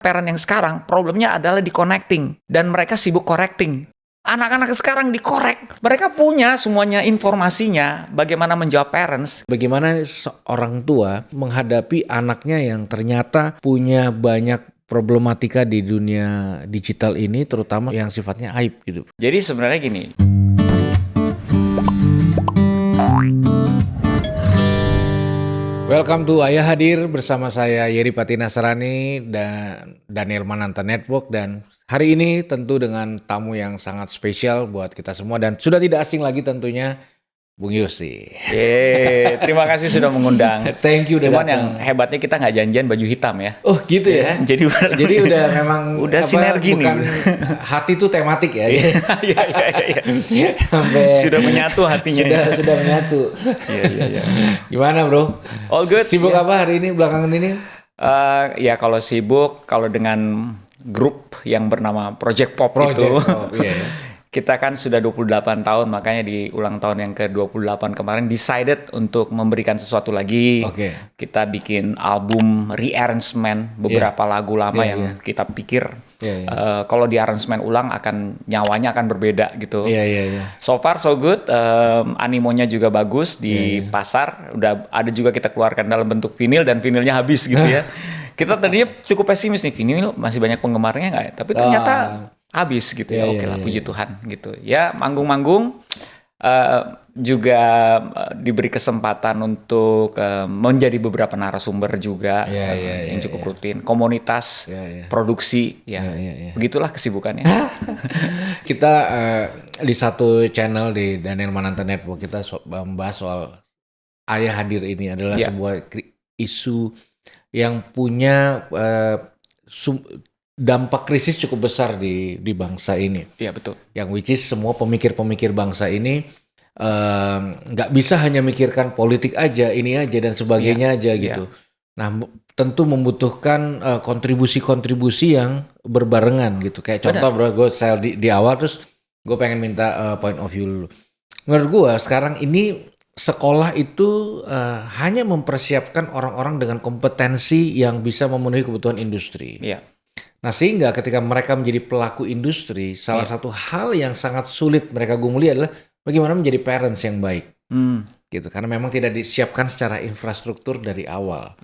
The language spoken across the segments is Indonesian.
parent yang sekarang problemnya adalah di connecting dan mereka sibuk correcting. Anak-anak sekarang dikorek, mereka punya semuanya informasinya bagaimana menjawab parents. Bagaimana seorang tua menghadapi anaknya yang ternyata punya banyak problematika di dunia digital ini, terutama yang sifatnya aib gitu. Jadi sebenarnya gini. Welcome to Ayah Hadir bersama saya Yeri Patina Sarani dan Daniel Mananta Network, dan hari ini tentu dengan tamu yang sangat spesial buat kita semua dan sudah tidak asing lagi tentunya Bung Yosi. Terima kasih sudah mengundang. Thank you. Cuman yang hebatnya kita nggak janjian baju hitam ya. Oh gitu ya. Jadi udah memang udah sinergi bukan nih. Hati itu tematik ya. Iya. Sampai Sudah menyatu hatinya. Sudah menyatu. Iya. Gimana bro? All good. Sibuk apa hari ini belakangan ini? Ya kalau sibuk, kalau dengan grup yang bernama Project Pop itu. Iya. Kita kan sudah 28 tahun, makanya di ulang tahun yang ke-28 kemarin decided untuk memberikan sesuatu lagi. Kita bikin album re-arrangement beberapa lagu lama yang kita pikir kalau di-arrangement ulang nyawanya akan berbeda gitu. So far so good, animonya juga bagus di pasar. Udah ada juga kita keluarkan dalam bentuk vinil dan vinilnya habis gitu ya. Kita tadinya cukup pesimis nih, vinil masih banyak penggemarnya nggak ya? Tapi ternyata habis gitu ya. Oke lah, puji Tuhan gitu ya. Manggung-manggung juga diberi kesempatan untuk menjadi beberapa narasumber juga yang cukup rutin, komunitas produksi begitulah kesibukannya. Kita di satu channel di Daniel Mananta Network kita membahas soal Ayah Hadir ini adalah sebuah isu yang punya dampak krisis cukup besar di bangsa ini. Iya betul. Yang which is semua pemikir-pemikir bangsa ini nggak bisa hanya mikirkan politik aja, ini aja dan sebagainya aja gitu. Nah tentu membutuhkan kontribusi-kontribusi yang berbarengan gitu. Kayak contoh bro, gue di awal terus gue pengen minta point of view dulu. Menurut gue sekarang ini sekolah itu hanya mempersiapkan orang-orang dengan kompetensi yang bisa memenuhi kebutuhan industri. Nah sehingga ketika mereka menjadi pelaku industri, salah satu hal yang sangat sulit mereka gumuli adalah bagaimana menjadi parents yang baik, gitu. Karena memang tidak disiapkan secara infrastruktur dari awal.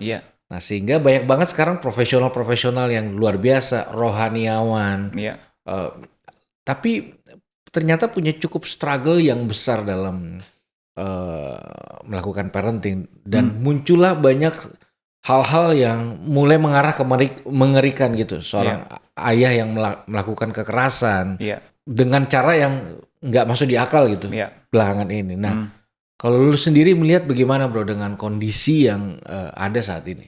Nah sehingga banyak banget sekarang profesional-profesional yang luar biasa, rohaniawan, tapi ternyata punya cukup struggle yang besar dalam melakukan parenting dan muncullah banyak hal-hal yang mulai mengarah ke mengerikan gitu. Seorang ayah yang melakukan kekerasan dengan cara yang nggak masuk di akal gitu belakangan ini. Nah, kalau lu sendiri melihat bagaimana bro dengan kondisi yang ada saat ini?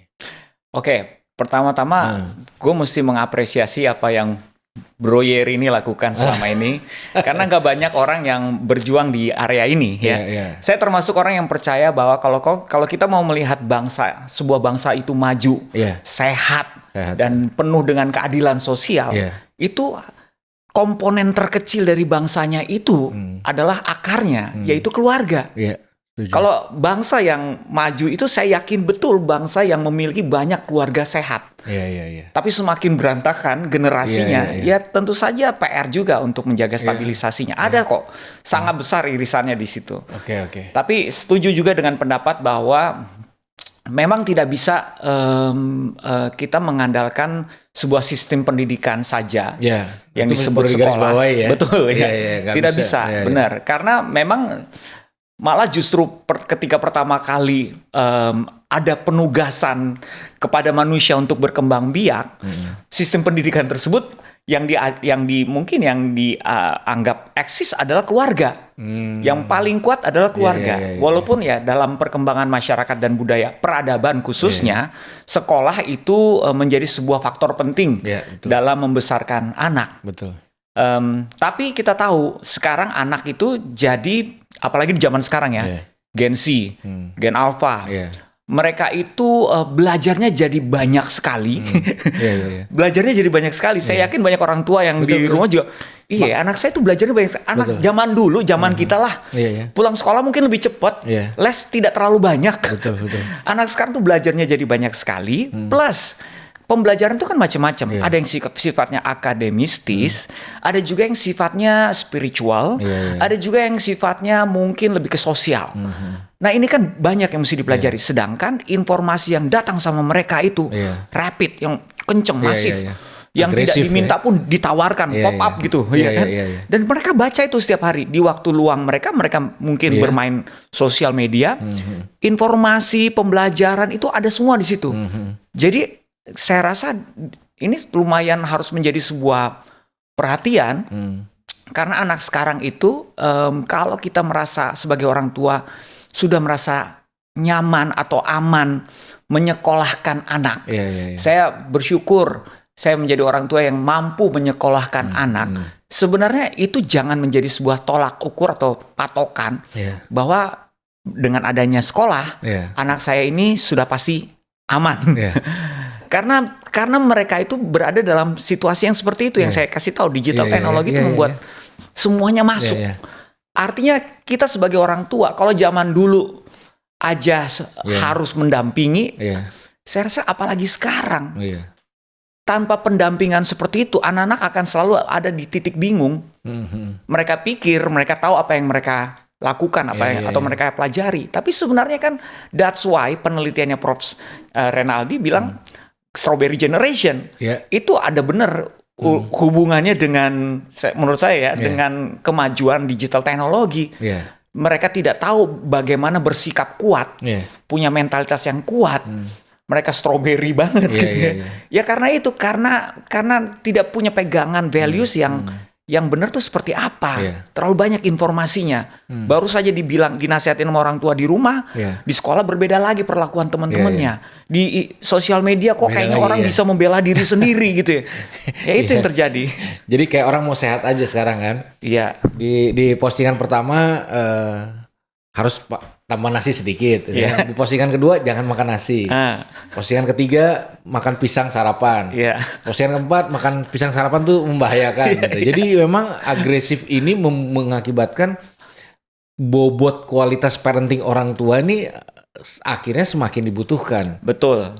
Oke, pertama-tama gue mesti mengapresiasi apa yang Bro Yeri ini lakukan selama ini karena nggak banyak orang yang berjuang di area ini ya. Saya termasuk orang yang percaya bahwa kalau kita mau melihat sebuah bangsa itu maju, sehat dan penuh dengan keadilan sosial, itu komponen terkecil dari bangsanya itu adalah akarnya, yaitu keluarga. Kalau bangsa yang maju itu saya yakin betul bangsa yang memiliki banyak keluarga sehat. Tapi semakin berantakan generasinya, ya tentu saja PR juga untuk menjaga stabilisasinya. Ada kok sangat besar irisannya di situ. Tapi setuju juga dengan pendapat bahwa memang tidak bisa kita mengandalkan sebuah sistem pendidikan saja yang disebut sekolah. Betul ya. Tidak bisa, benar. Karena memang malah justru ketika pertama kali ada penugasan kepada manusia untuk berkembang biak, sistem pendidikan tersebut yang dianggap eksis adalah keluarga. Yang paling kuat adalah keluarga. Walaupun ya dalam perkembangan masyarakat dan budaya peradaban khususnya, sekolah itu menjadi sebuah faktor penting dalam membesarkan anak. Tapi kita tahu sekarang anak itu jadi, apalagi di zaman sekarang ya, Gen Z, Gen Alpha, mereka itu belajarnya jadi banyak sekali. Belajarnya jadi banyak sekali. Saya yakin banyak orang tua yang di rumah juga, anak saya tuh belajarnya banyak. Anak zaman dulu, zaman kita lah, pulang sekolah mungkin lebih cepat, les tidak terlalu banyak. Anak sekarang tuh belajarnya jadi banyak sekali. Plus pembelajaran itu kan macam-macam. Ada yang sifatnya akademistis, ada juga yang sifatnya spiritual, ada juga yang sifatnya mungkin lebih ke sosial. Nah ini kan banyak yang mesti dipelajari. Sedangkan informasi yang datang sama mereka itu rapid, yang kenceng, masif. Yang agresif, tidak diminta pun ditawarkan, pop up gitu, kan? Dan mereka baca itu setiap hari di waktu luang mereka mungkin bermain sosial media. Informasi pembelajaran itu ada semua di situ. Jadi saya rasa ini lumayan harus menjadi sebuah perhatian karena anak sekarang itu kalau kita merasa sebagai orang tua sudah merasa nyaman atau aman menyekolahkan anak, saya bersyukur. Saya menjadi orang tua yang mampu menyekolahkan anak. Sebenarnya itu jangan menjadi sebuah tolak ukur atau patokan bahwa dengan adanya sekolah, anak saya ini sudah pasti aman. Karena mereka itu berada dalam situasi yang seperti itu yang saya kasih tahu. Digital teknologi itu membuat semuanya masuk. Artinya kita sebagai orang tua, kalau zaman dulu aja harus mendampingi, saya rasa apalagi sekarang. Tanpa pendampingan seperti itu, anak-anak akan selalu ada di titik bingung. Mereka pikir, mereka tahu apa yang mereka lakukan, atau mereka pelajari. Tapi sebenarnya kan that's why penelitiannya Prof. Renaldi bilang Strawberry Generation itu ada benar hubungannya dengan, menurut saya dengan kemajuan digital teknologi. Mereka tidak tahu bagaimana bersikap kuat, punya mentalitas yang kuat. Mereka strawberry banget gitu ya. Ya karena itu, karena tidak punya pegangan values yang benar tuh seperti apa. Terlalu banyak informasinya. Baru saja dinasihatin sama orang tua di rumah, di sekolah berbeda lagi perlakuan teman-temannya. Di sosial media kok kayaknya orang bisa membela diri sendiri gitu ya. Ya itu yang terjadi. Jadi kayak orang mau sehat aja sekarang kan. Iya. Di postingan pertama harus tambah nasi sedikit. Di postingan kedua jangan makan nasi. Postingan ketiga makan pisang sarapan. Postingan keempat makan pisang sarapan tuh membahayakan. Gitu. Jadi memang agresif ini mengakibatkan bobot kualitas parenting orang tua ini akhirnya semakin dibutuhkan. Betul.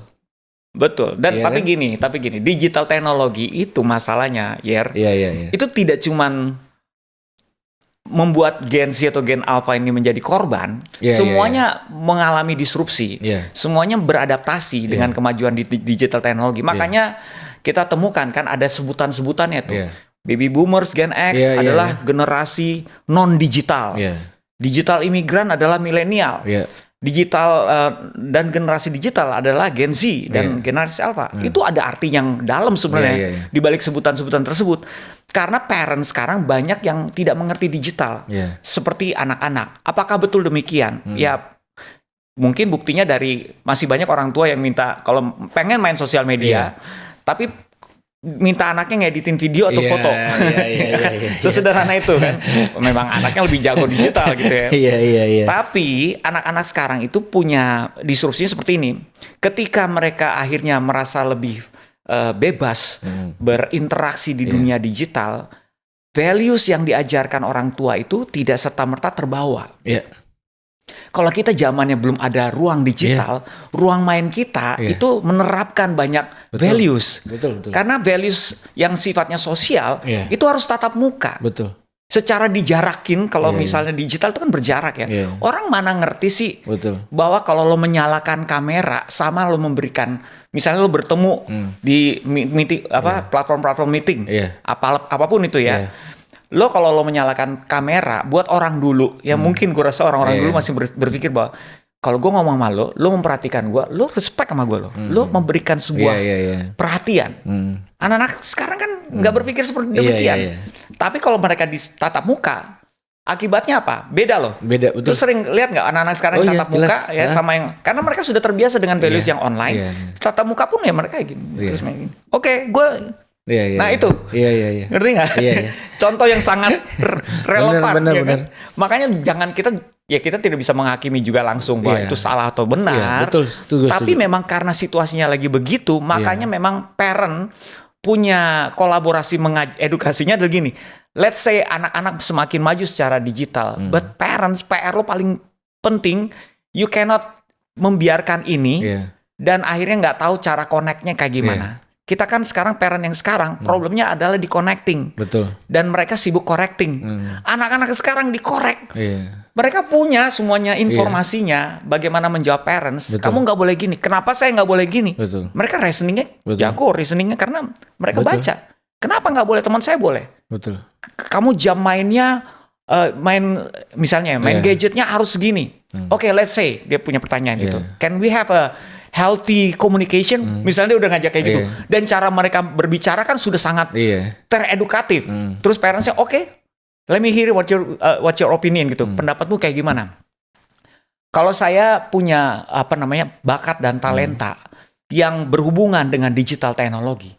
Dan tapi gini, digital teknologi itu masalahnya, itu tidak cuman membuat Gen Z atau Gen Alpha ini menjadi korban, semuanya mengalami disrupsi, semuanya beradaptasi dengan kemajuan di digital teknologi. Makanya kita temukan kan ada sebutan-sebutannya tuh. Baby Boomers, Gen X adalah generasi non-digital. Digital imigran adalah milenial. Digital dan generasi digital adalah Gen Z dan generasi Alpha. Itu ada arti yang dalam sebenarnya di balik sebutan-sebutan tersebut. Karena parents sekarang banyak yang tidak mengerti digital. Seperti anak-anak. Apakah betul demikian? Ya mungkin buktinya dari masih banyak orang tua yang minta kalau pengen main sosial media, tapi minta anaknya ngeditin video atau foto. Sesederhana itu kan. Memang anaknya lebih jago digital gitu ya. Tapi anak-anak sekarang itu punya disrupsi seperti ini. Ketika mereka akhirnya merasa lebih bebas berinteraksi di dunia digital, values yang diajarkan orang tua itu tidak serta-merta terbawa. Kalau kita zamannya belum ada ruang digital, ruang main kita itu menerapkan banyak values. Karena values yang sifatnya sosial itu harus tatap muka. Secara dijarakin, kalau misalnya digital itu kan berjarak ya. Orang mana ngerti sih bahwa kalau lo menyalakan kamera sama lo memberikan, misalnya lo bertemu di meeting platform-platform meeting, apapun itu ya. Lo kalau lo menyalakan kamera buat orang dulu, ya mungkin gue rasa orang-orang dulu masih berpikir bahwa kalau gue ngomong sama lo memperhatikan gue, lo respect sama gue lo memberikan sebuah perhatian. Anak-anak sekarang kan nggak berpikir seperti demikian. Tapi kalau mereka ditatap muka, akibatnya apa? Beda loh. Betul. Lo sering lihat nggak anak-anak sekarang tatap muka ya sama yang, karena mereka sudah terbiasa dengan values yang online. Tatap muka pun ya mereka gini. Terus main gini. Oke, gue nah itu, ngerti nggak? Contoh yang sangat relevan. Bener. Makanya jangan kita tidak bisa menghakimi juga langsung bahwa itu salah atau benar. Tapi memang karena situasinya lagi begitu, makanya memang parent punya kolaborasi edukasinya adalah gini. Let's say anak-anak semakin maju secara digital, but parents, PR lo paling penting, you cannot membiarkan ini dan akhirnya nggak tahu cara connect-nya kayak gimana. Kita kan sekarang parent yang sekarang problemnya adalah di connecting. Betul. Dan mereka sibuk correcting. Anak-anak sekarang dikorek. Mereka punya semuanya informasinya bagaimana menjawab parents. Betul. Kamu nggak boleh gini. Kenapa saya nggak boleh gini? Betul. Mereka reasoningnya jago, reasoningnya karena mereka baca. Kenapa nggak boleh? Teman saya boleh. Betul. Kamu jam mainnya misalnya main gadgetnya harus segini. Oke, let's say dia punya pertanyaan gitu. Can we have a healthy communication? Misalnya dia udah ngajak kayak gitu. Dan cara mereka berbicara kan sudah sangat teredukatif. Terus parentsnya oke, let me hear what your opinion gitu. Pendapatmu kayak gimana? Kalau saya punya bakat dan talenta yang berhubungan dengan digital teknologi,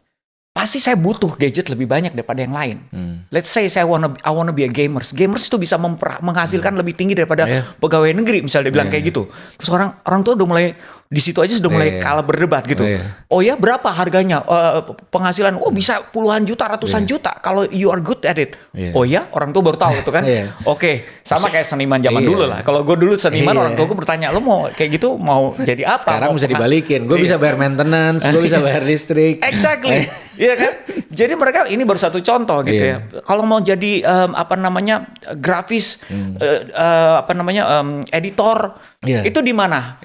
pasti saya butuh gadget lebih banyak daripada yang lain. Let's say I wanna be a gamers. Gamers itu bisa menghasilkan lebih tinggi daripada pegawai negeri, misalnya dia bilang kayak gitu. Terus orang tua udah mulai di situ aja sudah mulai kalah berdebat gitu. Oh ya, berapa harganya penghasilan? Oh bisa puluhan juta, ratusan juta kalau you are good at it. Oh ya, orang tua baru tahu itu kan. Oke, sama kayak seniman zaman dulu lah. Kalau gue dulu seniman, orang tua gue bertanya, lo mau kayak gitu mau jadi apa? Sekarang bisa dibalikin. Gue bisa bayar maintenance, gue bisa bayar listrik. Exactly. Iya kan? Jadi mereka ini baru satu contoh gitu ya. Kalau mau jadi grafis, editor, itu di mana?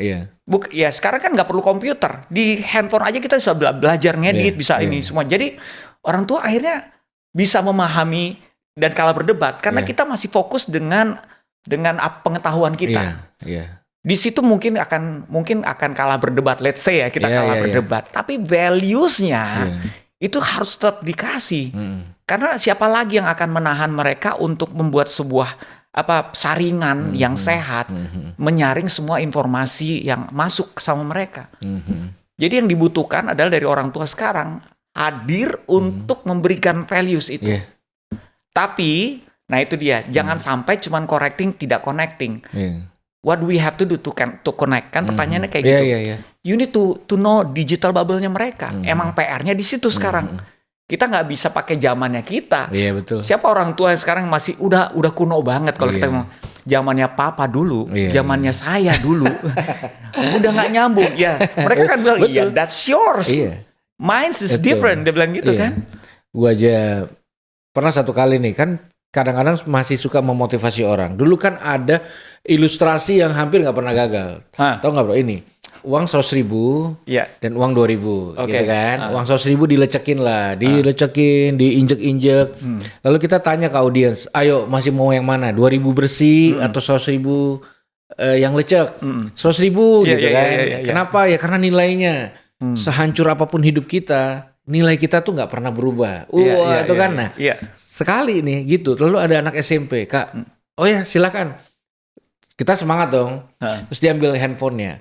Ya sekarang kan nggak perlu komputer, di handphone aja kita bisa belajar ngedit, bisa ini semua. Jadi orang tua akhirnya bisa memahami dan kalah berdebat karena kita masih fokus dengan pengetahuan kita. Di situ mungkin akan kalah berdebat. Let's say ya kita kalah berdebat, tapi values-nya itu harus tetap dikasih. Karena siapa lagi yang akan menahan mereka untuk membuat sebuah saringan yang sehat, menyaring semua informasi yang masuk sama mereka. Jadi yang dibutuhkan adalah dari orang tua sekarang hadir untuk memberikan values itu. Tapi, nah itu dia, jangan sampai cuman correcting, tidak connecting. What do we have to do to connect? Kan pertanyaannya kayak gitu. You need to know digital bubble-nya mereka. Emang PR-nya di situ sekarang. Kita nggak bisa pakai zamannya kita. Iya betul. Siapa orang tua yang sekarang masih udah kuno banget kalau kita ngomong zamannya papa dulu, zamannya saya dulu, udah nggak nyambung. Ya mereka kan bilang iya that's yours, mine is different. Dia bilang gitu kan. Gua aja pernah satu kali nih kan kadang-kadang masih suka memotivasi orang. Dulu kan ada ilustrasi yang hampir nggak pernah gagal. Tahu nggak bro ini? Uang 100.000 dan uang 2.000 gitu kan. Uang 100.000 dilecekin lah, diinjek-injek. Lalu kita tanya ke audiens, ayo masih mau yang mana? 2.000 bersih atau 100.000 yang lecek? 100.000 gitu kan. Kenapa? Ya karena nilainya sehancur apapun hidup kita, nilai kita tuh nggak pernah berubah. Itu kan. Nah, sekali nih gitu. Lalu ada anak SMP, Kak. Oh ya silakan. Kita semangat dong. Terus diambil handphonenya.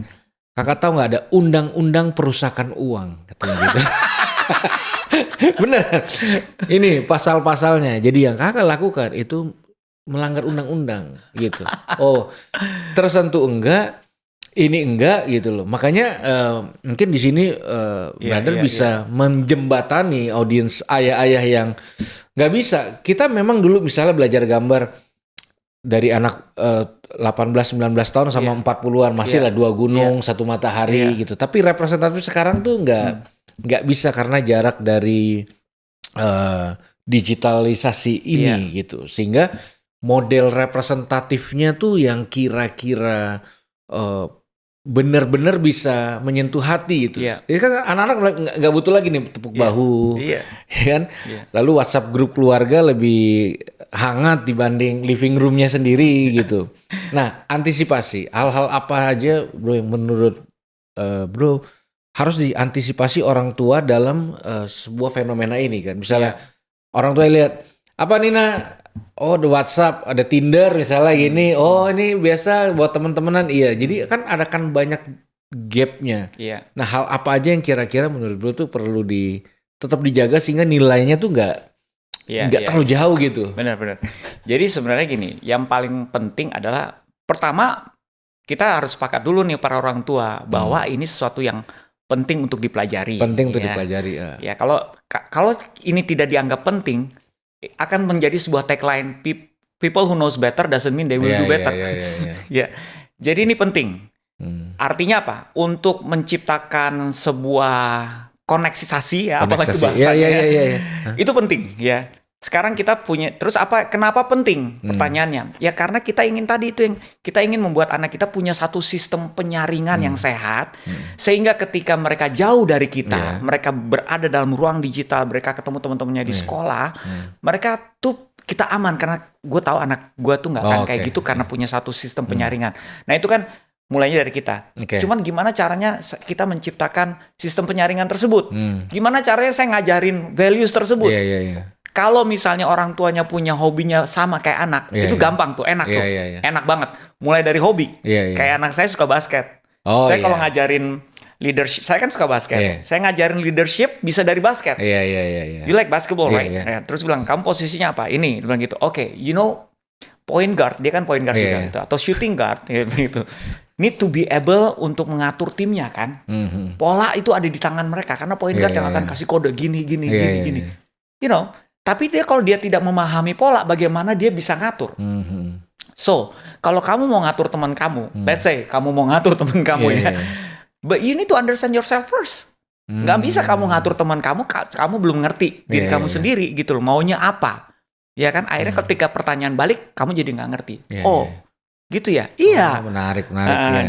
Kakak tahu nggak ada undang-undang perusakan uang katanya gitu. Bener. Ini pasal-pasalnya. Jadi yang kakak lakukan itu melanggar undang-undang gitu. Oh, tersentuh enggak, ini enggak gitu loh. Makanya mungkin di sini brother bisa menjembatani audiens ayah-ayah yang nggak bisa. Kita memang dulu misalnya belajar gambar dari anak 18-19 tahun sama 40-an masih lah 2 gunung, 1 matahari gitu. Tapi representatif sekarang tuh nggak bisa karena jarak dari digitalisasi ini gitu. Sehingga model representatifnya tuh yang kira-kira benar-benar bisa menyentuh hati gitu. Jadi kan anak-anak nggak butuh lagi nih tepuk bahu, kan? Lalu WhatsApp grup keluarga lebih hangat dibanding living roomnya sendiri gitu. Nah, antisipasi hal-hal apa aja, bro, yang menurut bro harus diantisipasi orang tua dalam sebuah fenomena ini kan? Misalnya orang tua lihat apa nih nak? Oh, ada WhatsApp, ada Tinder misalnya gini. Oh, ini biasa buat teman-temanan. Iya, jadi kan ada kan banyak gapnya. Nah, hal apa aja yang kira-kira menurut bro tuh perlu tetap dijaga sehingga nilainya tuh nggak terlalu jauh gitu. Benar-benar. Jadi sebenarnya gini, yang paling penting adalah pertama kita harus sepakat dulu nih para orang tua bahwa ini sesuatu yang penting untuk dipelajari. Penting untuk dipelajari. Ya kalau ini tidak dianggap penting, akan menjadi sebuah tagline people who knows better doesn't mean they will do better. Ya. Jadi ini penting. Artinya apa? Untuk menciptakan sebuah koneksisasi ya, apalagi bahasanya. Iya. Itu penting ya. Sekarang kita punya, terus kenapa penting pertanyaannya? Ya karena kita ingin tadi itu yang kita ingin membuat anak kita punya satu sistem penyaringan yang sehat, sehingga ketika mereka jauh dari kita, mereka berada dalam ruang digital, mereka ketemu teman-temannya di sekolah, mereka tuh kita aman karena gue tahu anak gue tuh nggak akan kayak gitu karena punya satu sistem penyaringan. Nah itu kan mulainya dari kita. Cuman gimana caranya kita menciptakan sistem penyaringan tersebut? Gimana caranya saya ngajarin values tersebut? Kalau misalnya orang tuanya punya hobinya sama kayak anak, itu gampang tuh, enak tuh. Enak banget. Mulai dari hobi. Kayak anak saya suka basket. Saya kalau ngajarin leadership, saya kan suka basket. Saya ngajarin leadership bisa dari basket. You like basketball, right? Ya, terus bilang, kamu posisinya apa? Ini, bilang gitu. Oke, you know, point guard, dia kan point guard juga gitu. Atau shooting guard, gitu. Need to be able untuk mengatur timnya kan. Pola itu ada di tangan mereka karena point guard yang akan kasih kode gini. You know. Tapi kalau dia tidak memahami pola, bagaimana dia bisa ngatur? So, kalau kamu mau ngatur teman kamu, let's say kamu mau ngatur teman kamu but you need to understand yourself first. Gak bisa kamu ngatur teman kamu belum ngerti diri kamu sendiri gitu loh, maunya apa? Ya kan, akhirnya ketika pertanyaan balik, kamu jadi nggak ngerti. Gitu ya? Iya. Menarik.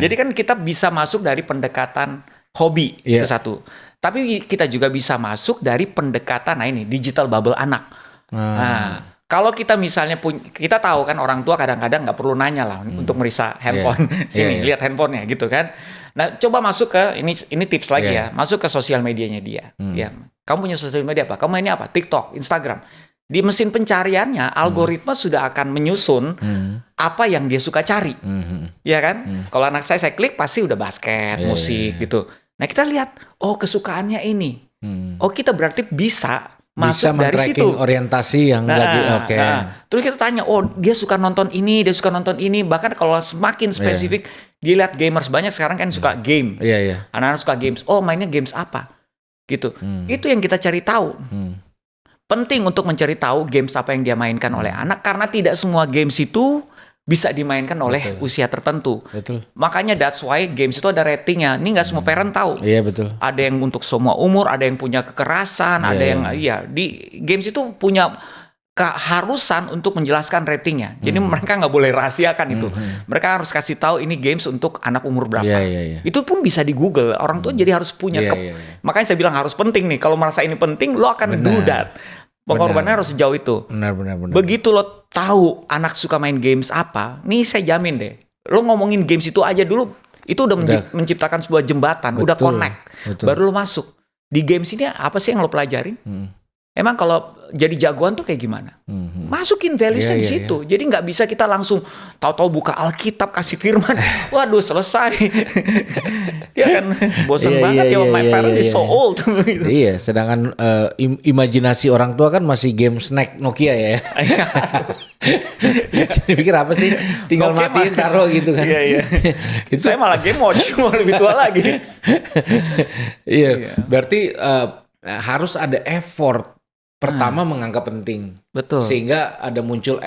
Jadi kan kita bisa masuk dari pendekatan hobi, itu satu. Tapi kita juga bisa masuk dari pendekatan, nah ini digital bubble anak. Nah, kalau kita misalnya kita tahu kan orang tua kadang-kadang nggak perlu nanya lah untuk meriksa handphone, sini lihat handphonenya gitu kan. Nah, coba masuk ke ini tips lagi ya, masuk ke sosial medianya dia. Ya, kamu punya sosial media apa? Kamu ini apa? TikTok, Instagram. Di mesin pencariannya, algoritma sudah akan menyusun apa yang dia suka cari, ya kan? Kalau anak saya klik pasti udah basket, musik gitu. Nah kita lihat, kesukaannya ini. Kita berarti bisa masuk dari situ. Orientasi yang lagi, Terus kita tanya, dia suka nonton ini, dia suka nonton ini. Bahkan kalau semakin spesifik, dia lihat gamers banyak sekarang kan suka games. Anak-anak suka games. Mainnya games apa? Gitu. Itu yang kita cari tahu. Penting untuk mencari tahu games apa yang dia mainkan oleh anak, karena tidak semua games itu bisa dimainkan oleh usia tertentu. Makanya that's why games itu ada ratingnya. Ini nggak semua parent tahu. Ada yang untuk semua umur, ada yang punya kekerasan, ada yang di games itu punya keharusan untuk menjelaskan ratingnya. Jadi mereka nggak boleh rahasiakan itu. Mereka harus kasih tahu ini games untuk anak umur berapa. Itu pun bisa di Google. Orang tua jadi harus punya. Makanya saya bilang harus penting nih. Kalau merasa ini penting, lo akan do that. Pengorbanannya harus sejauh itu. Benar. Begitu lo tahu anak suka main games apa, nih saya jamin deh. Lo ngomongin games itu aja dulu, itu udah menciptakan sebuah jembatan, udah connect. Baru lo masuk. Di games ini apa sih yang lo pelajarin? Emang kalau jadi jagoan tuh kayak gimana? Masukin values-nya di situ. Jadi nggak bisa kita langsung tahu-tahu buka Alkitab kasih firman. Waduh selesai. Ya kan bosan banget my parents is so old. Iya, sedangkan imajinasi orang tua kan masih game snack Nokia ya. Jadi pikir apa sih? Tinggal matiin taruh gitu kan. Iya. Saya malah game watch, mau lebih tua lagi. Iya, berarti harus ada effort. Pertama menganggap penting, betul, sehingga ada muncul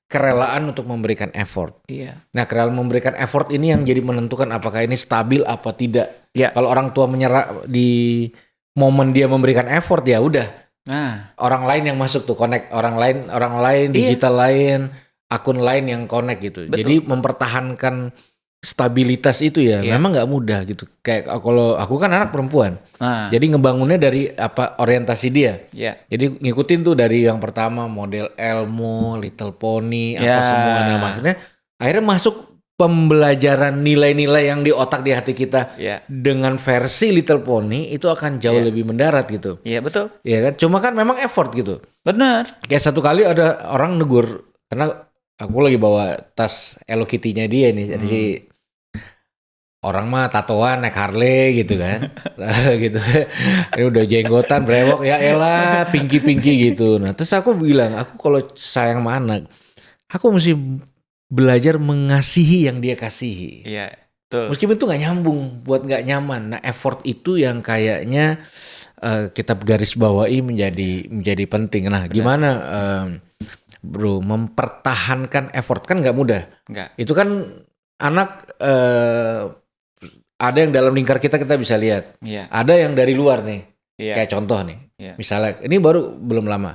kerelaan untuk memberikan effort. Nah, kerelaan memberikan effort ini yang jadi menentukan apakah ini stabil apa tidak. Kalau orang tua menyerah di momen dia memberikan effort, ya udah. Orang lain yang masuk tuh connect, orang lain digital lain, akun lain yang connect gitu. Betul. Jadi mempertahankan stabilitas itu memang nggak mudah gitu. Kayak kalau aku kan anak perempuan, jadi ngebangunnya dari apa orientasi dia. Jadi ngikutin tuh dari yang pertama model Elmo, Little Pony, apa semua. Nah maksudnya akhirnya masuk pembelajaran nilai-nilai yang di otak di hati kita dengan versi Little Pony itu akan jauh lebih mendarat gitu. Iya betul. Iya kan, cuma kan memang effort gitu. Benar. Kayak satu kali ada orang negur karena aku lagi bawa tas Hello Kitty-nya dia nih, jadi si orang mah tatoan naik Harley gitu kan. Gitu. Ini udah jenggotan brewok ya elah pinky gitu. Nah, terus aku bilang, aku kalau sayang sama anak, aku mesti belajar mengasihi yang dia kasihi. Iya, betul. Meskipun itu nggak nyambung, buat nggak nyaman. Nah, effort itu yang kayaknya kita garis bawahi menjadi penting. Nah, gimana bro mempertahankan effort kan nggak mudah. Nggak. Itu kan anak ada yang dalam lingkar kita bisa lihat. Yeah. Ada yang dari luar nih. Yeah. Kayak contoh nih. Yeah. Misalnya ini belum lama.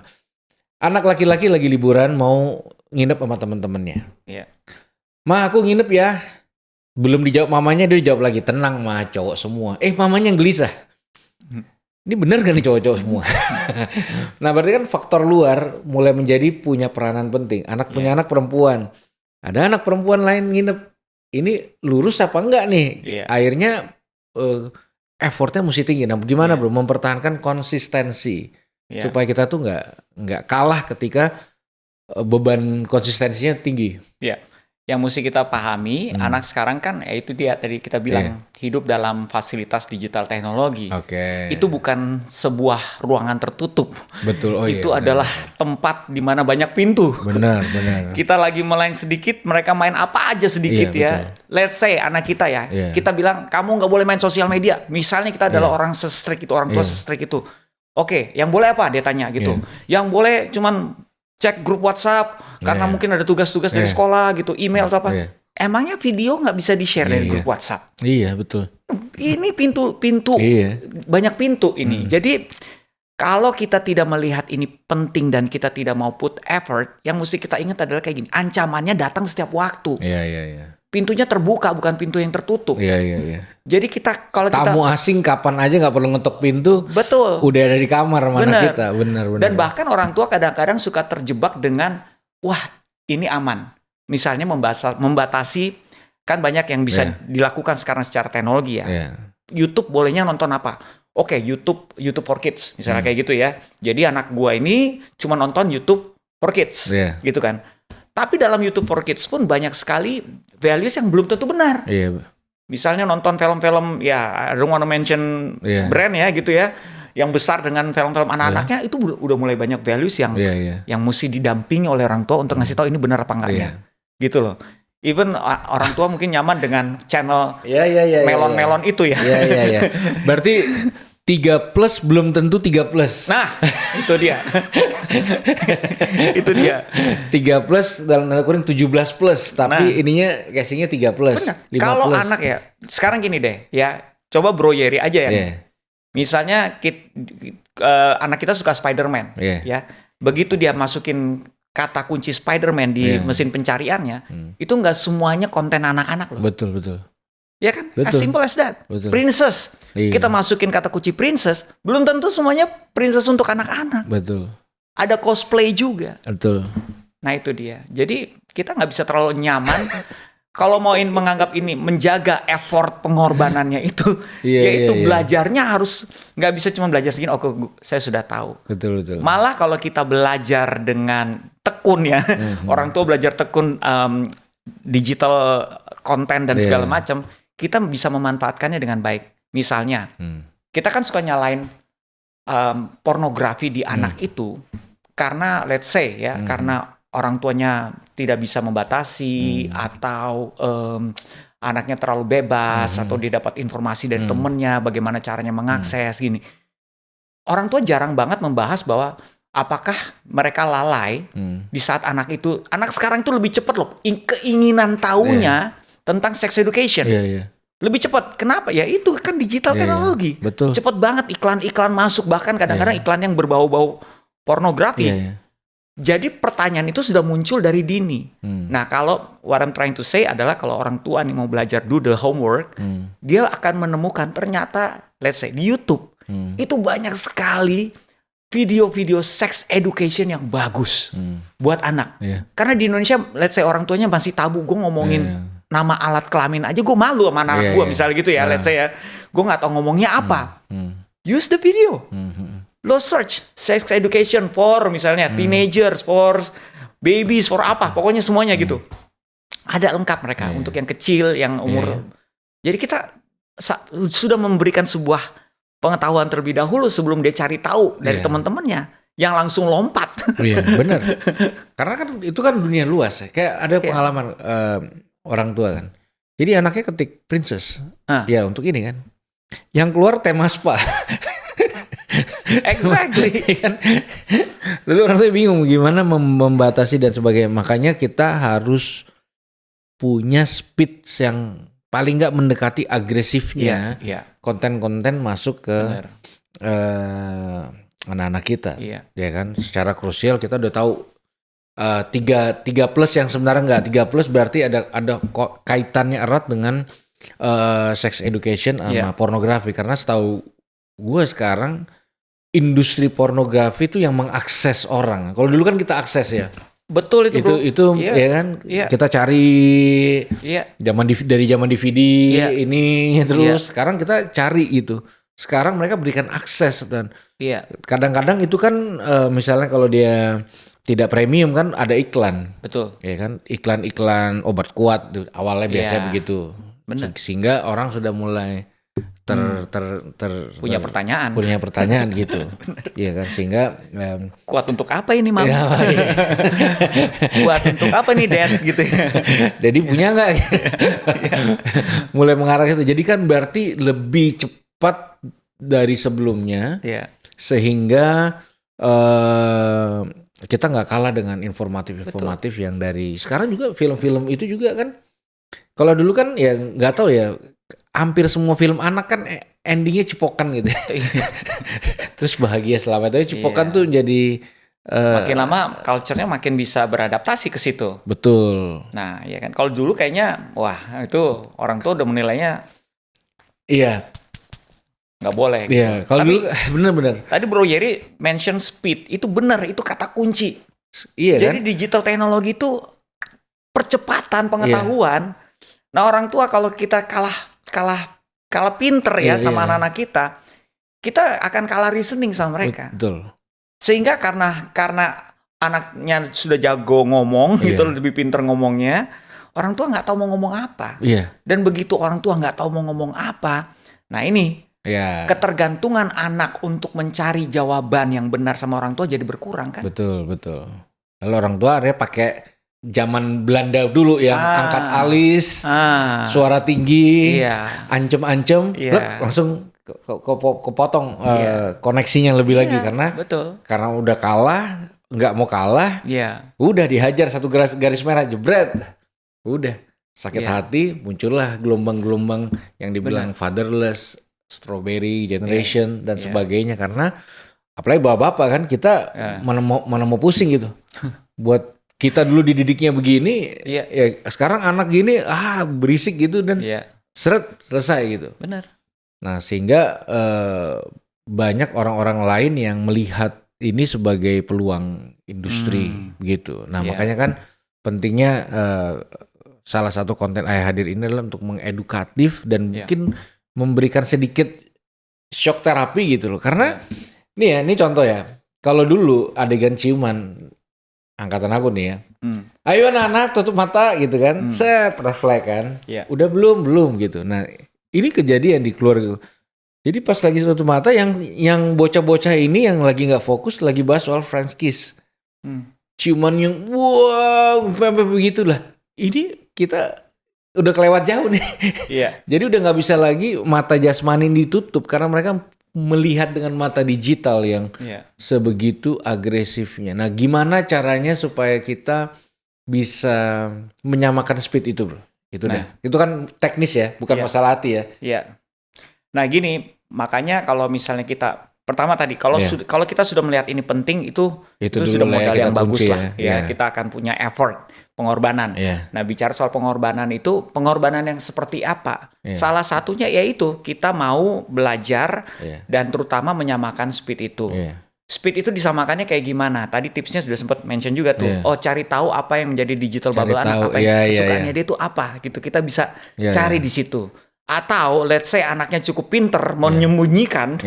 Anak laki-laki lagi liburan mau nginep sama temen-temennya. Yeah. Ma, aku nginep ya. Belum dijawab mamanya, dia jawab lagi, tenang ma, cowok semua. Mamanya yang gelisah. Ini benar gak nih cowok-cowok semua? Nah berarti kan faktor luar mulai menjadi punya peranan penting. Anak punya anak perempuan. Ada anak perempuan lain nginep. Ini lurus apa enggak nih? Akhirnya effortnya mesti tinggi. Nah gimana bro mempertahankan konsistensi supaya kita tuh nggak kalah ketika beban konsistensinya tinggi. Yang mesti kita pahami, anak sekarang kan itu dia tadi kita bilang hidup dalam fasilitas digital teknologi. Itu bukan sebuah ruangan tertutup. Betul. Itu adalah tempat di mana banyak pintu. Benar. Kita lagi meleng sedikit, mereka main apa aja sedikit ya. Betul. Let's say anak kita ya, kita bilang kamu nggak boleh main sosial media. Misalnya kita adalah orang se-strict itu, orang tua se-strict itu. Oke, yang boleh apa? Dia tanya gitu. Yang boleh cuman cek grup WhatsApp karena mungkin ada tugas-tugas dari sekolah gitu, email atau apa. Emangnya video nggak bisa di-share dari grup WhatsApp? Iya, betul. Ini pintu banyak pintu ini. Jadi kalau kita tidak melihat ini penting dan kita tidak mau put effort, yang mesti kita ingat adalah kayak gini, ancamannya datang setiap waktu. Iya. Pintunya terbuka, bukan pintu yang tertutup. Iya. Jadi kalau tamu asing kapan aja nggak perlu ngetok pintu. Betul. Udah ada di kamar mana kita. Benar. Dan bahkan orang tua kadang-kadang suka terjebak dengan, wah ini aman. Misalnya membatasi, kan banyak yang bisa dilakukan sekarang secara teknologi ya. YouTube bolehnya nonton apa? Oke, YouTube for Kids, misalnya kayak gitu ya. Jadi anak gua ini cuma nonton YouTube for Kids, gitu kan. Tapi dalam YouTube for Kids pun banyak sekali values yang belum tentu benar. Misalnya nonton film-film, ya I don't wanna mention brand ya gitu ya, yang besar dengan film-film anak-anaknya, itu udah mulai banyak values yang mesti didampingi oleh orang tua untuk ngasih tahu ini benar apa enggaknya. Gitu loh. Even orang tua mungkin nyaman dengan channel melon-melon itu ya. Iya. Berarti 3+ belum tentu 3+. Nah, itu dia. Itu dia. 3+ dalam tanda kurung 17+, tapi ininya casingnya 3+. 5+. Kalau anak ya, sekarang gini deh, ya coba Bro Yeri aja ya. Misalnya anak kita suka Spider-Man, ya. Begitu dia masukin kata kunci Spider-Man di mesin pencariannya, itu nggak semuanya konten anak-anak loh. Betul. Ya kan? Betul. As simple as that. Betul. Princess. Kita masukin kata kunci princess, belum tentu semuanya princess untuk anak-anak. Betul. Ada cosplay juga. Betul. Nah itu dia. Jadi kita nggak bisa terlalu nyaman kalau mau menganggap ini menjaga effort pengorbanannya itu, yaitu belajarnya harus nggak bisa cuma belajar segini. Oh, saya sudah tahu. Betul. Malah kalau kita belajar dengan tekun ya, orang tua belajar tekun digital konten dan segala macam, kita bisa memanfaatkannya dengan baik. Misalnya, kita kan suka nyalain pornografi di anak itu karena let's say ya, karena orang tuanya tidak bisa membatasi atau anaknya terlalu bebas atau dia dapat informasi dari temennya bagaimana caranya mengakses gini. Orang tua jarang banget membahas bahwa apakah mereka lalai di saat anak sekarang itu lebih cepat loh keinginan taunya tentang sex education. Lebih cepat. Kenapa? Ya itu kan digital teknologi. Betul. Cepat banget iklan-iklan masuk, bahkan kadang-kadang iklan yang berbau-bau pornografi. Jadi pertanyaan itu sudah muncul dari dini. Nah, kalau what I'm trying to say adalah kalau orang tua nih mau belajar do the homework, dia akan menemukan ternyata let's say di YouTube itu banyak sekali video-video sex education yang bagus buat anak. Karena di Indonesia let's say orang tuanya masih tabu. Gue ngomongin nama alat kelamin aja gue malu sama anak gue misalnya gitu ya. Let's say ya, gue nggak tahu ngomongnya apa. Use the video. Lo search sex education for misalnya teenagers, for babies, for apa, pokoknya semuanya gitu. Ada lengkap mereka untuk yang kecil, yang umur. Jadi kita sudah memberikan sebuah pengetahuan terlebih dahulu sebelum dia cari tahu dari teman-temannya yang langsung lompat. Iya, benar. Karena kan itu kan dunia luas ya. Kayak ada pengalaman orang tua kan. Jadi anaknya ketik princess. Ya untuk ini kan. Yang keluar tema spa. Exactly. Lalu orang tuh bingung gimana membatasi dan sebagainya. Makanya kita harus punya speed yang paling nggak mendekati agresifnya konten-konten masuk ke anak-anak kita, ya kan? Secara krusial kita udah tahu tiga plus yang sebenarnya nggak 3 plus berarti ada kaitannya erat dengan sex education sama pornografi, karena setahu gue sekarang industri pornografi itu yang mengakses orang. Kalau dulu kan kita akses ya. Betul itu bro. Itu ya kan kita cari dari zaman DVD ini terus sekarang kita cari itu. Sekarang mereka berikan akses dan kadang-kadang itu kan misalnya kalau dia tidak premium kan ada iklan. Betul. Ya kan iklan obat kuat awalnya biasanya begitu. Benar. Sehingga orang sudah mulai punya pertanyaan gitu. Iya kan, sehingga kuat untuk apa ini Mam? Ya, kuat untuk apa nih Dad gitu. Jadi punya nggak? Mulai mengarah ke situ. Jadi kan berarti lebih cepat dari sebelumnya, sehingga kita nggak kalah dengan informatif yang dari sekarang juga film-film itu juga kan. Kalau dulu kan ya nggak tahu ya. Hampir semua film anak kan endingnya cipokan gitu. Terus bahagia selama itu cipokan tuh jadi makin lama culture-nya makin bisa beradaptasi ke situ. Betul. Nah, ya kan. Kalau dulu kayaknya wah, itu orang tua udah menilainya nggak boleh gitu. Iya, kalau dulu benar-benar. Tadi Bro Yeri mention speed, itu benar, itu kata kunci. Iya. Jadi digital teknologi itu percepatan pengetahuan. Nah, orang tua kalau kita kalah pinter sama anak-anak kita akan kalah reasoning sama mereka. Betul. Sehingga karena anaknya sudah jago ngomong gitu, lebih pinter ngomongnya, orang tua nggak tahu mau ngomong apa. Dan begitu orang tua nggak tahu mau ngomong apa, nah ini ketergantungan anak untuk mencari jawaban yang benar sama orang tua jadi berkurang kan? Betul. Lalu orang tua akhirnya pakai zaman Belanda dulu yang angkat alis, suara tinggi, ancem-ancem, langsung kepotong koneksinya lebih lagi karena udah kalah, nggak mau kalah, udah dihajar satu garis merah jebret, udah sakit hati, muncullah gelombang-gelombang yang dibilang fatherless, strawberry generation dan sebagainya, karena apalagi bapak-bapak kan kita mana mau pusing gitu buat kita dulu dididiknya begini, ya sekarang anak gini berisik gitu dan selesai gitu. Benar. Nah sehingga banyak orang-orang lain yang melihat ini sebagai peluang industri gitu. Nah makanya kan pentingnya salah satu konten Ayah Hadir ini adalah untuk mengedukatif dan mungkin memberikan sedikit shock terapi gitu loh. Karena ini contoh ya, kalau dulu adegan ciuman angkatan aku nih ya, ayo anak-anak tutup mata gitu kan, set refleks kan, udah belum gitu. Nah ini kejadian di keluarga. Jadi pas lagi tutup mata yang bocah-bocah ini yang lagi nggak fokus lagi bahas soal French kiss, ciuman yang sampai begitulah. Ini kita udah kelewat jauh nih. Jadi udah nggak bisa lagi mata jasmani ditutup karena mereka melihat dengan mata digital yang sebegitu agresifnya. Nah, gimana caranya supaya kita bisa menyamakan speed itu, bro? Itu kan teknis ya, bukan masalah hati ya. Nah, gini, makanya kalau misalnya kita pertama tadi kalau kita sudah melihat ini penting itu sudah modal yang bagus lah. Kita akan punya effort, pengorbanan. Nah, bicara soal pengorbanan itu, pengorbanan yang seperti apa? Salah satunya yaitu kita mau belajar dan terutama menyamakan speed itu. Speed itu disamakannya kayak gimana? Tadi tipsnya sudah sempat mention juga tuh. Cari tahu apa yang menjadi digital bubble anak, apa yang kesukaannya dia itu apa gitu. Kita bisa cari di situ. Atau let's say anaknya cukup pinter menyembunyikan.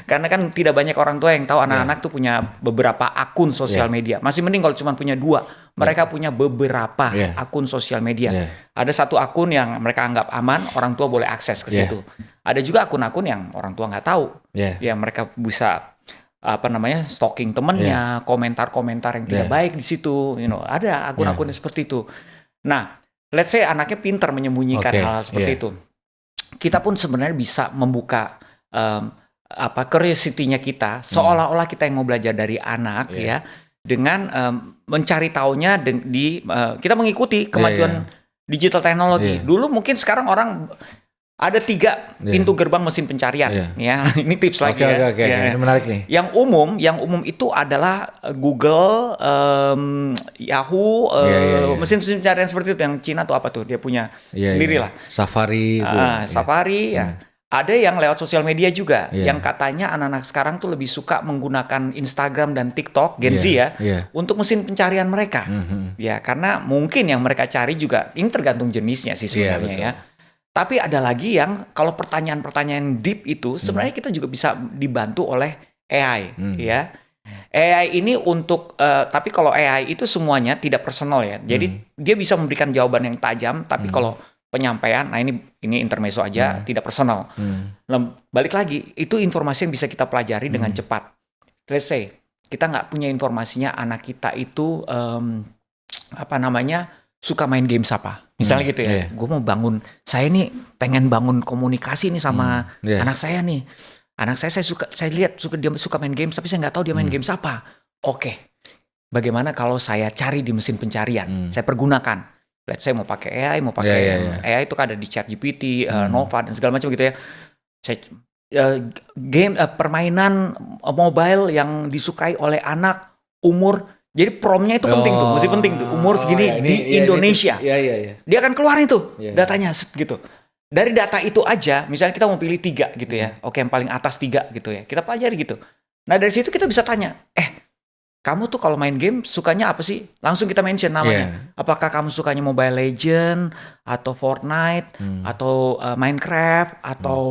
Karena kan tidak banyak orang tua yang tahu anak-anak tuh punya beberapa akun sosial media. Masih mending kalau cuma punya 2. Mereka punya beberapa akun sosial media. Ada satu akun yang mereka anggap aman, orang tua boleh akses ke situ. Ada juga akun-akun yang orang tua nggak tahu. Yang mereka bisa stalking temennya, komentar-komentar yang tidak baik di situ. Ada akun-akun seperti itu. Nah, let's say anaknya pintar menyembunyikan hal-hal seperti itu. Kita pun sebenarnya bisa membuka curiosity-nya kita, seolah-olah kita yang mau belajar dari anak dengan mencari taunya kita mengikuti kemajuan digital teknologi. Dulu mungkin sekarang orang ada 3 pintu gerbang mesin pencarian. Ya, ini tips lagi ya. Oke. Ini menarik nih. Yang umum itu adalah Google, Yahoo, mesin pencarian seperti itu. Yang Cina tuh apa tuh? Dia punya sendiri lah. Safari. Safari ya. Ada yang lewat sosial media juga. Yang katanya anak-anak sekarang tuh lebih suka menggunakan Instagram dan TikTok, Gen Z ya, untuk mesin pencarian mereka. Ya, karena mungkin yang mereka cari juga, ini tergantung jenisnya sih sebenarnya ya. Tapi ada lagi yang kalau pertanyaan-pertanyaan deep itu sebenarnya kita juga bisa dibantu oleh AI, ya. AI ini untuk, tapi kalau AI itu semuanya tidak personal ya. Jadi dia bisa memberikan jawaban yang tajam, tapi kalau penyampaian, nah ini intermezzo aja, tidak personal. Balik lagi, itu informasi yang bisa kita pelajari dengan cepat. Let's say kita nggak punya informasinya anak kita itu suka main games apa, misalnya gitu ya. Gue mau saya nih pengen bangun komunikasi nih sama anak saya nih. Anak saya lihat dia suka main games, tapi saya nggak tahu dia main games apa. Oke, bagaimana kalau saya cari di mesin pencarian, saya pergunakan. Let's say mau pakai AI, AI itu kan ada di ChatGPT, Nova dan segala macam gitu ya. Permainan mobile yang disukai oleh anak umur. Jadi promnya itu penting tuh, mesti penting tuh. Umur segini di Indonesia. Dia akan keluarin tuh datanya gitu. Dari data itu aja, misalnya kita mau pilih 3 gitu ya. Oke, yang paling atas 3 gitu ya. Kita pelajari gitu. Nah, dari situ kita bisa tanya, kamu tuh kalau main game sukanya apa sih? Langsung kita mention namanya. Apakah kamu sukanya Mobile Legend atau Fortnite atau Minecraft atau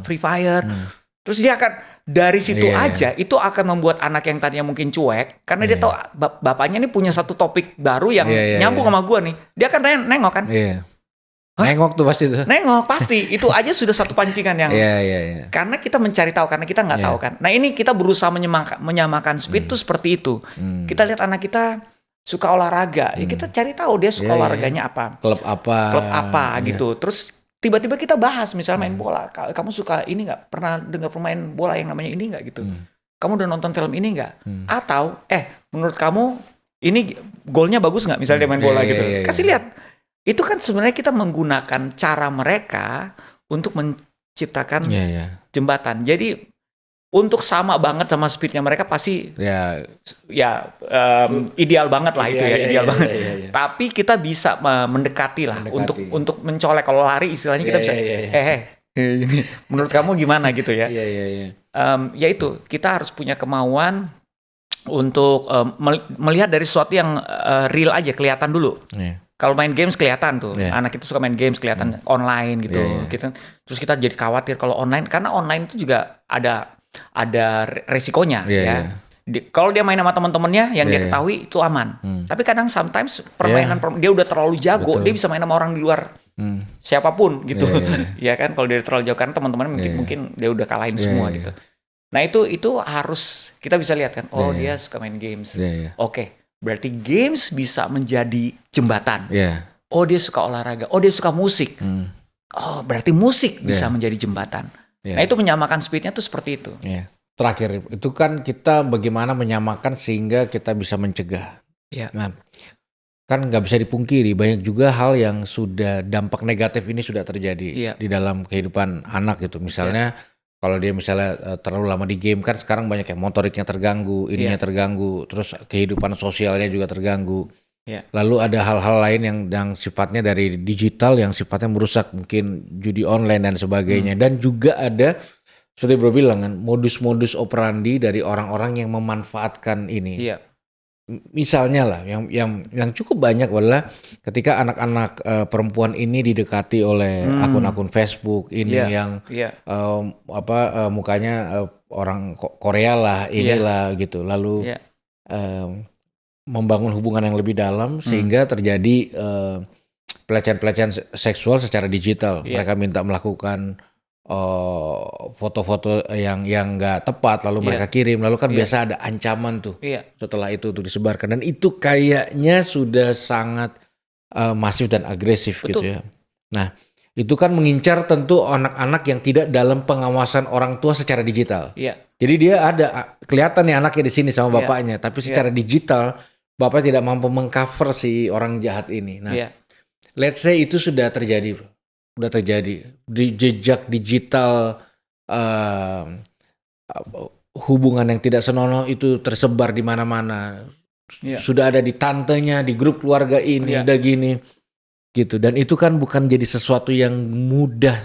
Free Fire? Terus dia akan dari situ aja itu akan membuat anak yang tadinya mungkin cuek karena dia tahu bapaknya ini punya satu topik baru yang nyambung sama gua nih. Dia akan nengok kan? Nengok tuh pasti tuh. Nengok pasti. Itu aja sudah satu pancingan yang karena kita mencari tahu, karena kita nggak tahu kan. Nah, ini kita berusaha menyamakan speed tuh seperti itu. Kita lihat anak kita suka olahraga, ya kita cari tahu dia suka olahraganya apa. Klub apa gitu. Terus tiba-tiba kita bahas misalnya main bola. Kamu suka ini nggak? Pernah dengar pemain bola yang namanya ini nggak gitu? Kamu udah nonton film ini nggak? Atau menurut kamu ini golnya bagus nggak? Misalnya dia main bola gitu. Kasih lihat. Itu kan sebenarnya kita menggunakan cara mereka untuk menciptakan jembatan. Jadi untuk sama banget sama speednya mereka pasti ideal banget lah itu ideal banget. Tapi kita bisa mendekati lah untuk mencolek. Kalau lari istilahnya kita bisa ini menurut kamu gimana gitu ya. Ya itu kita harus punya kemauan untuk melihat dari sesuatu yang real aja, kelihatan dulu. Kalau main games kelihatan tuh, anak kita suka main games kelihatan online gitu. Terus kita jadi khawatir kalau online, karena online itu juga ada resikonya ya. Kalau dia main sama teman-temannya yang dia ketahui itu aman. Tapi kadang sometimes permainan dia udah terlalu jago, dia bisa main sama orang di luar siapapun gitu. Ya kan, kalau dia terlalu jauh karena teman-teman mungkin dia udah kalahin semua gitu. Nah itu harus kita bisa lihat kan, dia suka main games. Oke. Berarti games bisa menjadi jembatan. Oh, dia suka olahraga. Oh, dia suka musik. Oh, berarti musik bisa menjadi jembatan. Nah, itu menyamakan speednya tuh seperti itu. Terakhir, itu kan kita bagaimana menyamakan sehingga kita bisa mencegah. Nah, kan nggak bisa dipungkiri, banyak juga hal yang sudah dampak negatif ini sudah terjadi di dalam kehidupan anak gitu. Misalnya, kalau dia misalnya terlalu lama di game, kan sekarang banyak yang motoriknya terganggu, ininya terganggu, terus kehidupan sosialnya juga terganggu. Lalu ada hal-hal lain yang sifatnya dari digital yang sifatnya merusak, mungkin judi online dan sebagainya. Dan juga ada, seperti Bro bilang kan, modus-modus operandi dari orang-orang yang memanfaatkan ini. Misalnya lah, yang cukup banyak adalah ketika anak-anak perempuan ini didekati oleh akun-akun Facebook ini yang mukanya orang Korea lah, inilah gitu, lalu membangun hubungan yang lebih dalam sehingga terjadi pelecehan-pelecehan seksual secara digital. Mereka minta melakukan foto-foto yang nggak tepat, lalu mereka kirim, lalu kan biasa ada ancaman tuh setelah itu untuk disebarkan, dan itu kayaknya sudah sangat masif dan agresif. Betul. Gitu ya. Nah, itu kan mengincar tentu anak-anak yang tidak dalam pengawasan orang tua secara digital. Jadi dia ada kelihatan nih anaknya di sini sama bapaknya, tapi secara digital bapak tidak mampu mengcover si orang jahat ini. Nah, let's say itu sudah terjadi, bro. Udah terjadi. Di jejak digital hubungan yang tidak senonoh itu tersebar di mana-mana. Sudah ada di tantenya, di grup keluarga ini, udah gini. Gitu. Dan itu kan bukan jadi sesuatu yang mudah.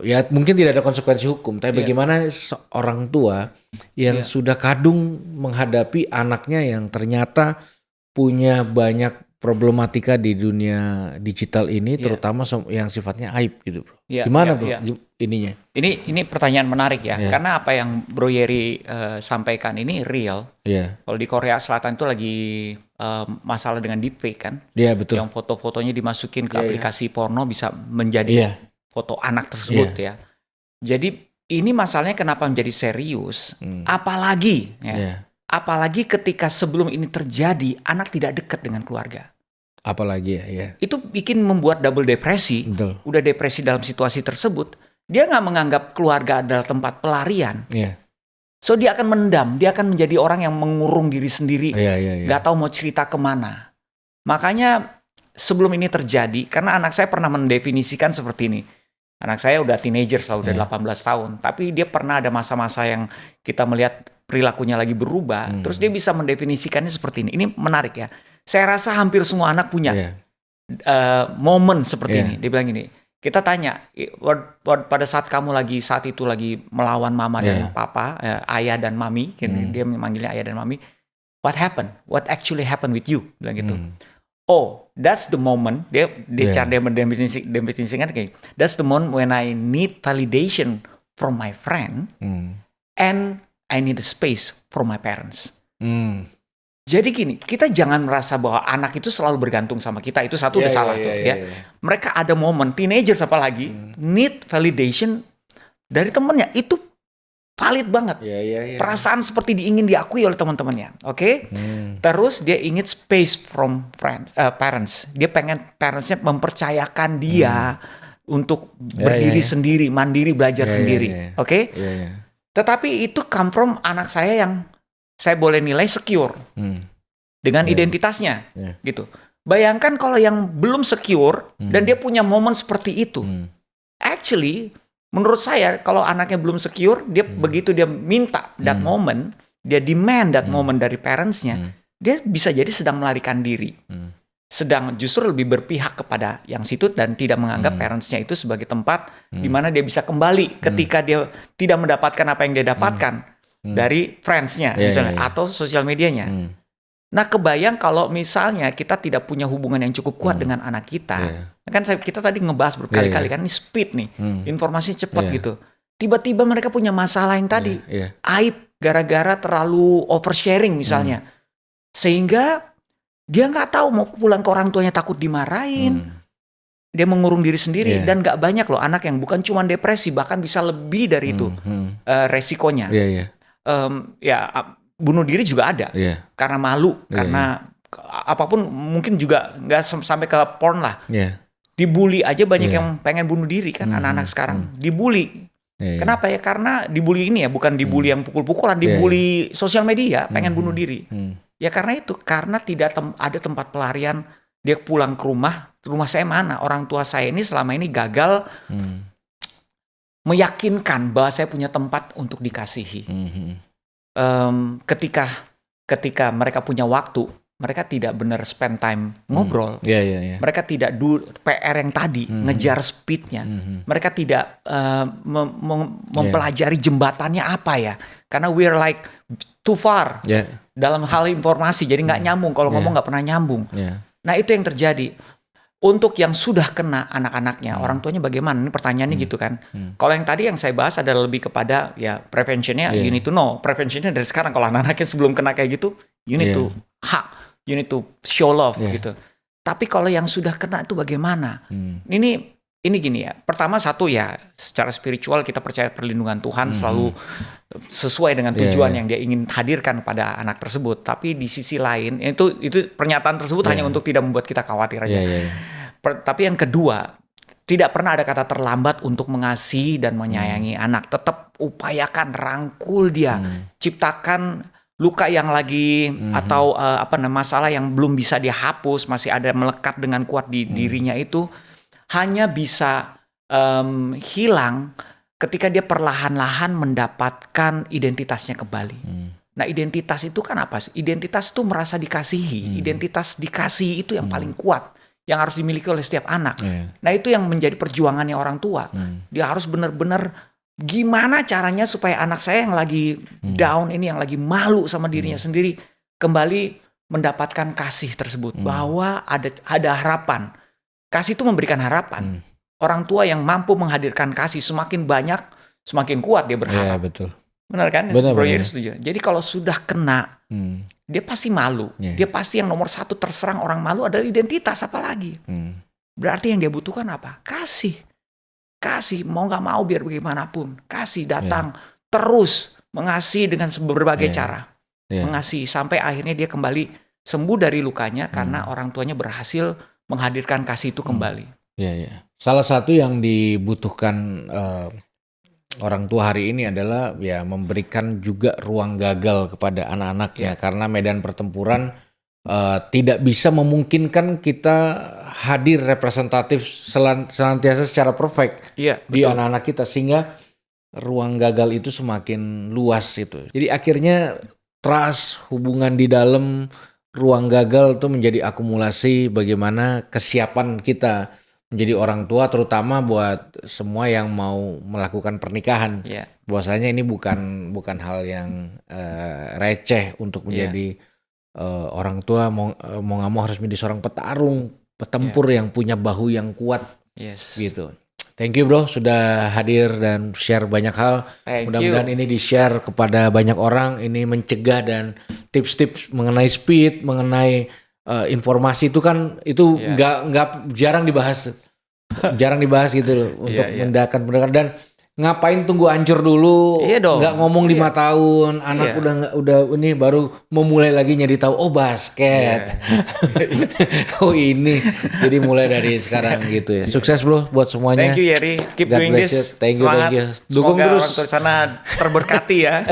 Ya mungkin tidak ada konsekuensi hukum. Tapi bagaimana seorang tua yang sudah kadung menghadapi anaknya yang ternyata punya banyak problematika di dunia digital ini, terutama yang sifatnya aib gitu, bro. Gimana bro ininya? Ini pertanyaan menarik ya, karena apa yang Bro Yeri sampaikan ini real. Kalau di Korea Selatan itu lagi masalah dengan deepfake kan, betul. Yang foto-fotonya dimasukin ke aplikasi porno bisa menjadi foto anak tersebut ya. Jadi ini masalahnya kenapa menjadi serius, apalagi apalagi ketika sebelum ini terjadi, anak tidak dekat dengan keluarga. Apalagi Itu bikin membuat double depresi. Betul. Udah depresi dalam situasi tersebut, dia nggak menganggap keluarga adalah tempat pelarian. So dia akan mendam, dia akan menjadi orang yang mengurung diri sendiri, nggak tahu mau cerita kemana. Makanya sebelum ini terjadi, karena anak saya pernah mendefinisikan seperti ini. Anak saya udah teenager, udah 18 tahun, tapi dia pernah ada masa-masa yang kita melihat perilakunya lagi berubah, terus dia bisa mendefinisikannya seperti ini. Ini menarik ya. Saya rasa hampir semua anak punya momen seperti ini. Dia bilang gini, kita tanya, pada saat kamu saat itu lagi melawan mama dan papa, ayah dan mami, dia memanggilnya ayah dan mami, what happened? What actually happened with you? Bilang gitu. Oh, that's the moment. Dia cara dia mendefinisikan kayak, that's the moment when I need validation from my friend, and I need a space from my parents. Jadi gini, kita jangan merasa bahwa anak itu selalu bergantung sama kita. Itu satu udah salah tuh ya. Mereka ada momen, teenagers apalagi, need validation dari temennya. Itu valid banget. Perasaan seperti ingin diakui oleh teman-temannya. Oke? Terus dia ingin space from parents. Dia pengen parentsnya mempercayakan dia untuk berdiri sendiri, mandiri, belajar sendiri. Oke? Tetapi itu come from anak saya yang saya boleh nilai secure dengan identitasnya, gitu. Bayangkan kalau yang belum secure dan dia punya momen seperti itu. Actually, menurut saya kalau anaknya belum secure, dia begitu dia minta that moment, dia demand that moment dari parentsnya, dia bisa jadi sedang melarikan diri. Sedang justru lebih berpihak kepada yang situ dan tidak menganggap parentsnya itu sebagai tempat di mana dia bisa kembali ketika dia tidak mendapatkan apa yang dia dapatkan dari friends-nya misalnya atau sosial medianya. Nah, kebayang kalau misalnya kita tidak punya hubungan yang cukup kuat dengan anak kita. Kan kita tadi ngebahas berkali-kali kan ini speed nih. Informasinya cepat gitu. Tiba-tiba mereka punya masalah yang tadi aib gara-gara terlalu oversharing misalnya. Sehingga dia nggak tahu mau pulang ke orang tuanya, takut dimarahin. Dia mengurung diri sendiri dan nggak banyak loh anak yang bukan cuma depresi, bahkan bisa lebih dari itu resikonya. Bunuh diri juga ada karena malu, karena apapun, mungkin juga nggak sampai ke porn lah. Dibully aja banyak yang pengen bunuh diri kan, anak-anak sekarang dibully. Kenapa ya? Karena dibully ini ya bukan dibully yang pukul-pukulan, dibully sosial media, pengen bunuh diri. Ya karena itu, karena tidak ada tempat pelarian. Dia pulang ke rumah saya mana? Orang tua saya ini selama ini gagal meyakinkan bahwa saya punya tempat untuk dikasihi. Ketika mereka punya waktu, mereka tidak benar spend time ngobrol. Mereka tidak do PR yang tadi, ngejar speednya. Mereka tidak mempelajari jembatannya apa ya. Karena we're like too far dalam hal informasi. Jadi nggak nyambung. Kalau ngomong nggak pernah nyambung. Nah itu yang terjadi. Untuk yang sudah kena anak-anaknya, orang tuanya bagaimana? Ini pertanyaannya gitu kan. Kalau yang tadi yang saya bahas adalah lebih kepada ya preventionnya, you need to know. Preventionnya dari sekarang. Kalau anak-anaknya sebelum kena kayak gitu, you need to hug, you need to show love gitu. Tapi kalau yang sudah kena itu bagaimana? Ini gini ya. Pertama satu ya, secara spiritual kita percaya perlindungan Tuhan selalu sesuai dengan tujuan yang dia ingin hadirkan pada anak tersebut. Tapi di sisi lain itu pernyataan tersebut hanya untuk tidak membuat kita khawatir aja. Tapi yang kedua, tidak pernah ada kata terlambat untuk mengasihi dan menyayangi anak. Tetap upayakan, rangkul dia, ciptakan luka yang lagi atau masalah yang belum bisa dihapus, masih ada melekat dengan kuat di dirinya itu hanya bisa hilang ketika dia perlahan-lahan mendapatkan identitasnya kembali. Nah, identitas itu kan apa sih? Identitas itu merasa dikasihi. Identitas dikasih itu yang paling kuat, yang harus dimiliki oleh setiap anak. Nah, itu yang menjadi perjuangannya orang tua. Dia harus benar-benar gimana caranya supaya anak saya yang lagi down ini, yang lagi malu sama dirinya sendiri, kembali mendapatkan kasih tersebut. Bahwa ada harapan. Kasih itu memberikan harapan. Orang tua yang mampu menghadirkan kasih semakin banyak, semakin kuat dia berharap. Ya, betul. Benar kan? Benar. Setuju. Jadi kalau sudah kena, dia pasti malu. Dia pasti yang nomor satu terserang orang malu adalah identitas, apalagi. Berarti yang dia butuhkan apa? Kasih. Kasih, mau gak mau biar bagaimanapun. Kasih datang terus mengasihi dengan berbagai cara. Mengasihi sampai akhirnya dia kembali sembuh dari lukanya karena orang tuanya berhasil menghadirkan kasih itu kembali. Salah satu yang dibutuhkan orang tua hari ini adalah ya memberikan juga ruang gagal kepada anak-anaknya karena medan pertempuran tidak bisa memungkinkan kita hadir representatif senantiasa secara perfect di anak-anak kita, sehingga ruang gagal itu semakin luas itu. Jadi akhirnya trust, hubungan di dalam ruang gagal itu menjadi akumulasi bagaimana kesiapan kita menjadi orang tua, terutama buat semua yang mau melakukan pernikahan. Bahwasanya ini bukan hal yang receh untuk menjadi orang tua, mau nggak mau harus menjadi seorang petempur yang punya bahu yang kuat. Gitu. Thank you bro sudah hadir dan share banyak hal. Mudah-mudahan ini di-share kepada banyak orang. Ini mencegah dan tips-tips mengenai speed, mengenai informasi itu kan itu nggak jarang dibahas gitu loh, untuk mendakan dan ngapain tunggu hancur dulu, nggak ngomong 5 tahun, anak udah ini baru memulai lagi nyari tahu basket. Oh ini, jadi mulai dari sekarang gitu ya. Sukses bro buat semuanya. Thank you Yeri, keep doing this. Thank you. Dukung semoga terus. Orang tua sana terberkati ya.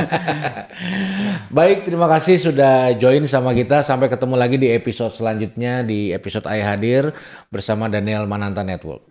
Baik, terima kasih sudah join sama kita. Sampai ketemu lagi di episode selanjutnya, di episode Ayah Hadir bersama Daniel Mananta Network.